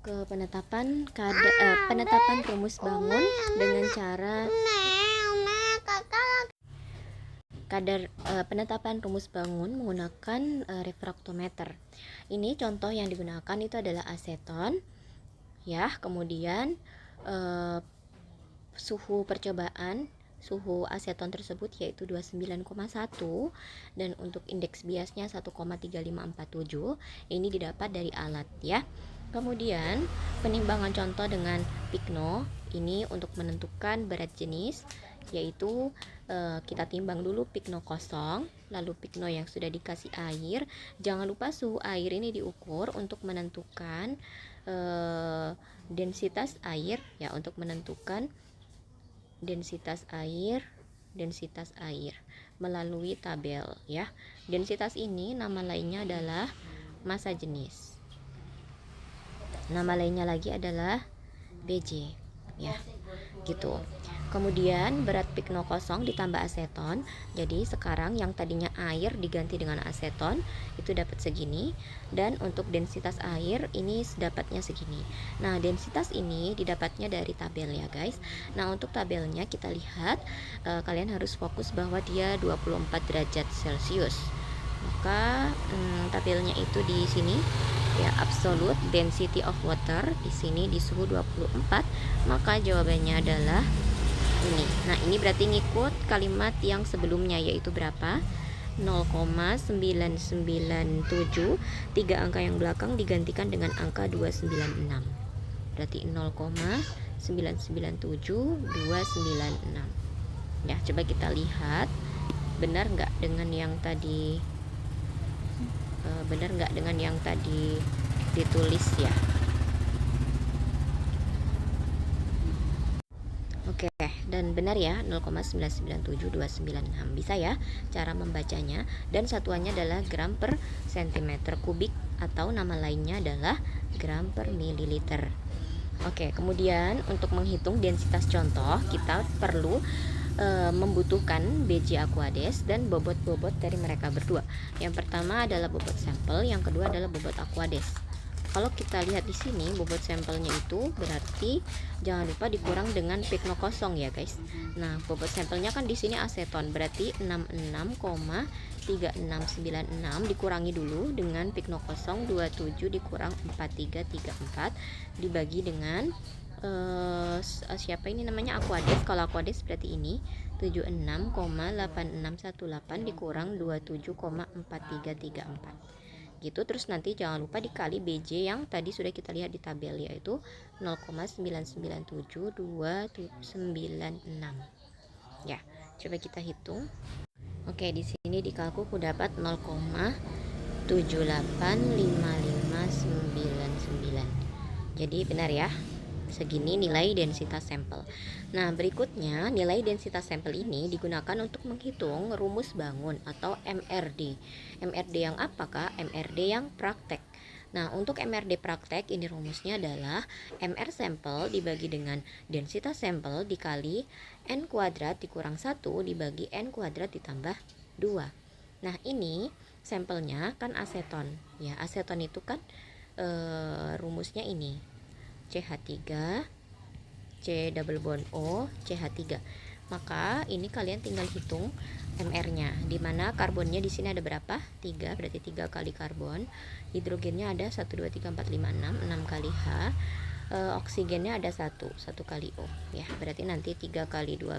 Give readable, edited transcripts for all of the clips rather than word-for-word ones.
ke penetapan rumus bangun dengan cara penetapan rumus bangun menggunakan refraktometer. Ini contoh yang digunakan itu adalah aseton, ya. Kemudian suhu percobaan, suhu aseton tersebut yaitu 29,1 dan untuk indeks biasnya 1,3547. Ini didapat dari alat, ya. Kemudian penimbangan contoh dengan pikno ini untuk menentukan berat jenis, yaitu kita timbang dulu pikno kosong, lalu pikno yang sudah dikasih air. Jangan lupa suhu air ini diukur untuk menentukan densitas air, ya, untuk menentukan densitas air melalui tabel, ya. Densitas ini nama lainnya adalah massa jenis. Nama lainnya lagi adalah BJ, ya. Gitu. Kemudian berat pikno kosong ditambah aseton. Jadi sekarang yang tadinya air diganti dengan aseton, itu dapat segini. Dan untuk densitas air ini dapatnya segini. Nah, densitas ini didapatnya dari tabel, ya guys. Nah, untuk tabelnya kita lihat, kalian harus fokus bahwa dia 24 derajat Celcius. Maka tabelnya itu di sini, ya, absolute density of water di sini di suhu 24. Maka jawabannya adalah ini. Nah, ini berarti ngikut kalimat yang sebelumnya, yaitu berapa? 0,997. 3 angka yang belakang digantikan dengan angka 296. Berarti 0,997,296. Ya, coba kita lihat benar nggak dengan yang tadi ditulis, ya. Oke, dan benar ya, 0,997,296. Bisa ya cara membacanya, dan satuannya adalah gram per centimeter kubik atau nama lainnya adalah gram per mililiter. Oke, kemudian untuk menghitung densitas contoh kita perlu membutuhkan BJ Aquades dan bobot-bobot dari mereka berdua. Yang pertama adalah bobot sampel, yang kedua adalah bobot Aquades. Kalau kita lihat di sini bobot sampelnya itu berarti jangan lupa dikurang dengan pikno kosong, ya guys. Nah, bobot sampelnya kan di sini aseton, berarti 66,3696 dikurangi dulu dengan pikno kosong 27 dikurang 4334 dibagi dengan siapa ini namanya Aquades. Kalau Aquades berarti ini 76,8618 dikurang 27,4334 gitu. Terus nanti jangan lupa dikali BJ yang tadi sudah kita lihat di tabel, yaitu 0,997,296. Ya, coba kita hitung. Oke, di sini di kalkulku dapat 0,785599. Jadi benar ya, segini nilai densitas sampel. Nah, berikutnya nilai densitas sampel ini digunakan untuk menghitung rumus bangun atau MRD. MRD yang apakah? MRD yang praktek. Nah, untuk MRD praktek ini rumusnya adalah MR sampel dibagi dengan densitas sampel dikali N kuadrat dikurang 1 dibagi N kuadrat ditambah 2. Nah, ini sampelnya kan aseton. Ya, aseton itu kan rumusnya ini CH3 C double bond O CH3. Maka ini kalian tinggal hitung MR-nya, dimana karbonnya di sini ada berapa? 3, berarti 3 kali karbon. Hidrogennya ada 1 2 3 4 5 6 kali H. Oksigennya ada 1 kali O, ya. Berarti nanti 3 kali 12,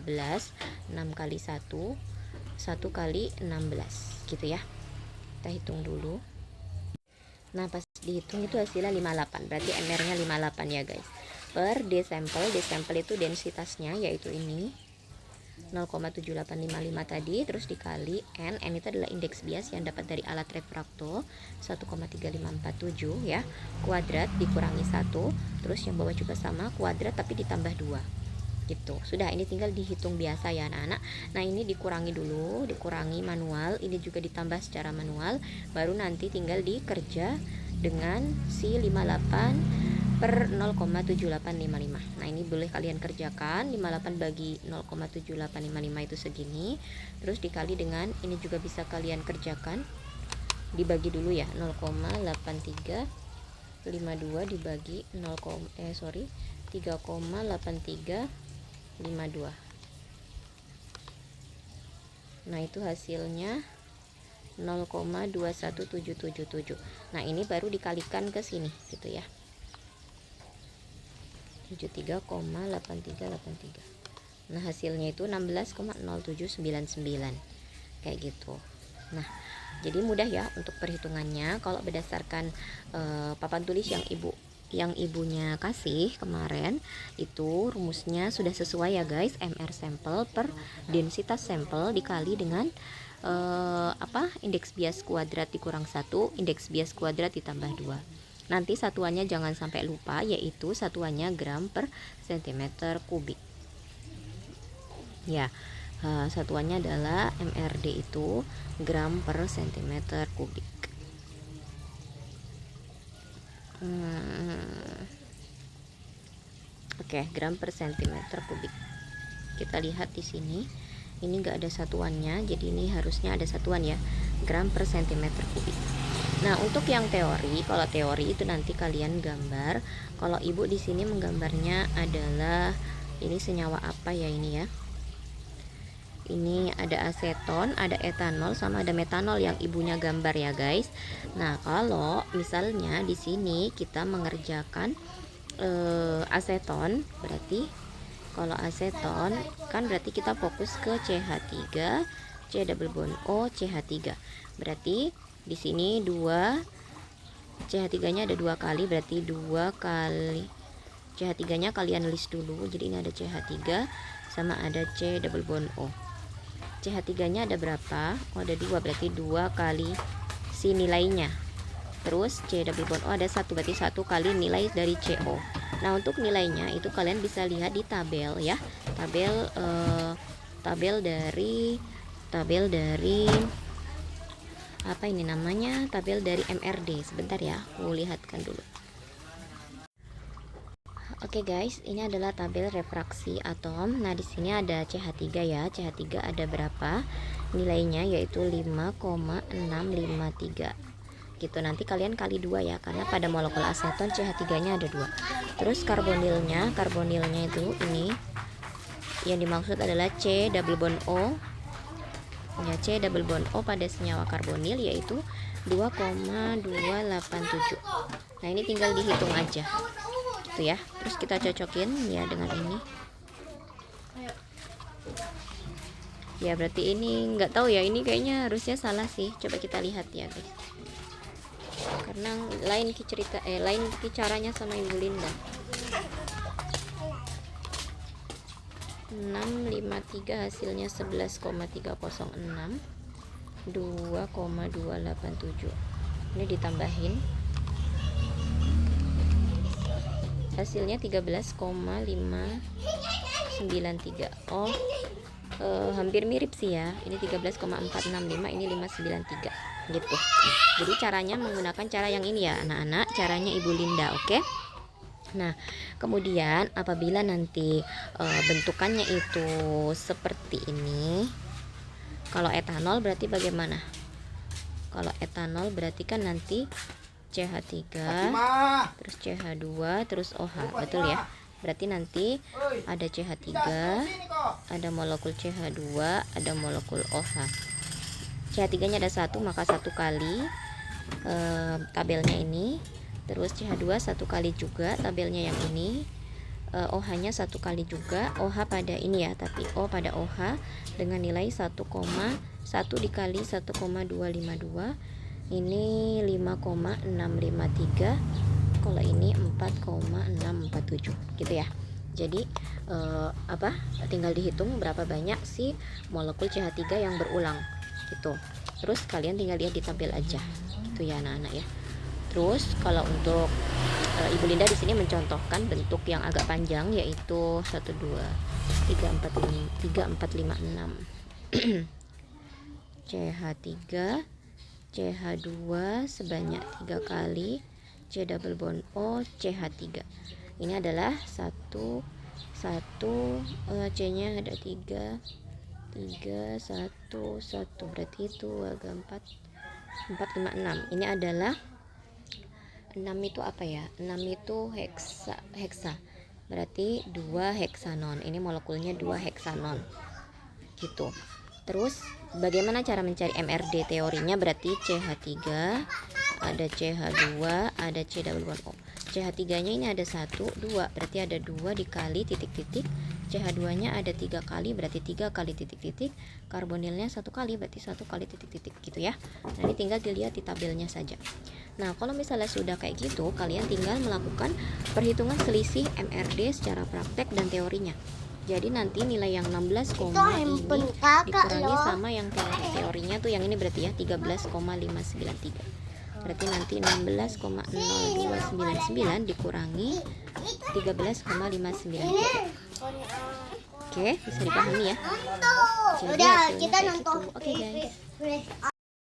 6 kali 1 kali 16 gitu ya. Kita hitung dulu. Nah, pas dihitung itu hasilnya 58. Berarti MR-nya 58 ya, guys. Per D sampel itu densitasnya yaitu ini 0,7855 tadi, terus dikali N itu adalah indeks bias yang dapat dari alat refrakto 1,3547 ya, kuadrat dikurangi 1, terus yang bawah juga sama kuadrat tapi ditambah 2 gitu. Sudah, ini tinggal dihitung biasa ya anak-anak. Nah, ini dikurangi dulu, dikurangi manual, ini juga ditambah secara manual, baru nanti tinggal dikerja dengan si 58 per 0,7855. Nah, ini boleh kalian kerjakan. 58 bagi 0,7855 itu segini, terus dikali dengan ini juga bisa kalian kerjakan, dibagi dulu ya, 0,8355 52 dibagi 3,8352. Nah, itu hasilnya 0,21777. Nah, ini baru dikalikan ke sini gitu ya. 73,8383. Nah, hasilnya itu 16,0799 kayak gitu. Nah, jadi mudah ya untuk perhitungannya. Kalau berdasarkan papan tulis yang ibunya kasih kemarin, itu rumusnya sudah sesuai ya guys. MR sampel per densitas sampel dikali dengan indeks bias kuadrat dikurang 1, indeks bias kuadrat ditambah 2. Nanti satuannya jangan sampai lupa, yaitu satuannya gram per cm kubik ya. Satuannya adalah MRD itu gram per cm kubik. Oke, gram per cm kubik. Kita lihat di sini, ini enggak ada satuannya, jadi ini harusnya ada satuan ya, gram per cm kubik. Nah, untuk yang teori, kalau teori itu nanti kalian gambar. Kalau ibu di sini menggambarnya adalah ini senyawa apa ya ini ya? Ini ada aseton, ada etanol, sama ada metanol yang ibunya gambar ya guys. Nah, kalau misalnya di sini kita mengerjakan aseton, berarti kalau aseton kan berarti kita fokus ke CH3, C double bond O, CH3. Berarti di sini 2 CH3-nya ada 2 kali, berarti 2 kali CH3-nya kalian list dulu. Jadi ini ada CH3 sama ada C double bond O. CH3-nya ada berapa? Oh, ada 2, berarti 2 kali si nilainya. Terus C double bond O ada 1, berarti 1 kali nilai dari CO. Nah, untuk nilainya itu kalian bisa lihat di tabel ya. Tabel dari apa ini namanya, tabel dari MRD. Sebentar ya, aku lihatkan dulu. Oke guys, ini adalah tabel refraksi atom. Nah, di sini ada CH3 ya. CH3 ada berapa nilainya, yaitu 5,653 gitu. Nanti kalian kali 2 ya, karena pada molekul aseton CH3-nya ada 2. Terus karbonilnya itu ini yang dimaksud adalah C double bond O ya, C double bond O pada senyawa karbonil yaitu 2,287. Nah, ini tinggal dihitung aja gitu ya. Terus kita cocokin ya dengan ini ya. Berarti ini nggak tahu ya, ini kayaknya harusnya salah sih. Coba kita lihat ya guys, karena lain caranya sama Ibu Linda. 653 hasilnya 11,306, 2,287. Ini ditambahin hasilnya 13,593. Oh, hampir mirip sih ya. Ini 13,465, ini 593 gitu. Jadi caranya menggunakan cara yang ini ya anak-anak, caranya Ibu Linda. Oke. Nah, kemudian apabila nanti bentukannya itu seperti ini, kalau etanol berarti bagaimana? Kalau etanol berarti kan nanti CH3 terus CH2 terus OH, betul ya? Berarti nanti ada CH3, ada molekul CH2, ada molekul OH. CH3-nya ada 1, maka 1 kali tabelnya ini. Terus CH2 1 kali juga tabelnya yang ini. OH-nya 1 kali juga. OH pada ini ya, tapi O pada OH dengan nilai 1,1 dikali 1,252. Ini 5,653. Kalau ini 4,647 gitu ya. Jadi tinggal dihitung berapa banyak sih molekul CH3 yang berulang gitu. Terus kalian tinggal lihat di tabel aja gitu ya anak-anak ya. Terus kalau untuk Ibu Linda di sini mencontohkan bentuk yang agak panjang, yaitu 1 2 3 4 5 6 CH3 CH2 sebanyak 3 kali C double bond O CH3. Ini adalah 1 C-nya ada 3 1 1, berarti itu agak 4 5 6. Ini adalah 6 itu apa ya? 6 itu heksa. Berarti 2 heksanon. Ini molekulnya 2 heksanon. Gitu. Terus bagaimana cara mencari MRD? Teorinya berarti CH3, ada CH2, ada C-double-bond-O. CH3-nya ini ada 1, 2, berarti ada 2 dikali titik-titik. CH2-nya ada 3 kali, berarti 3 kali titik-titik. Karbonilnya 1 kali, berarti 1 kali titik-titik gitu ya. Nah, ini tinggal dilihat di tabelnya saja. Nah, kalau misalnya sudah kayak gitu, kalian tinggal melakukan perhitungan selisih MRD secara praktek dan teorinya. Jadi nanti nilai yang 16, ini dikurangi sama yang teorinya tuh yang ini berarti ya 13,593. Berarti nanti 16,0299 dikurangi 13,593. Oke, bisa dipahami ya. Jadi Udah, hasilnya kita kayak nonton. gitu. Oke guys.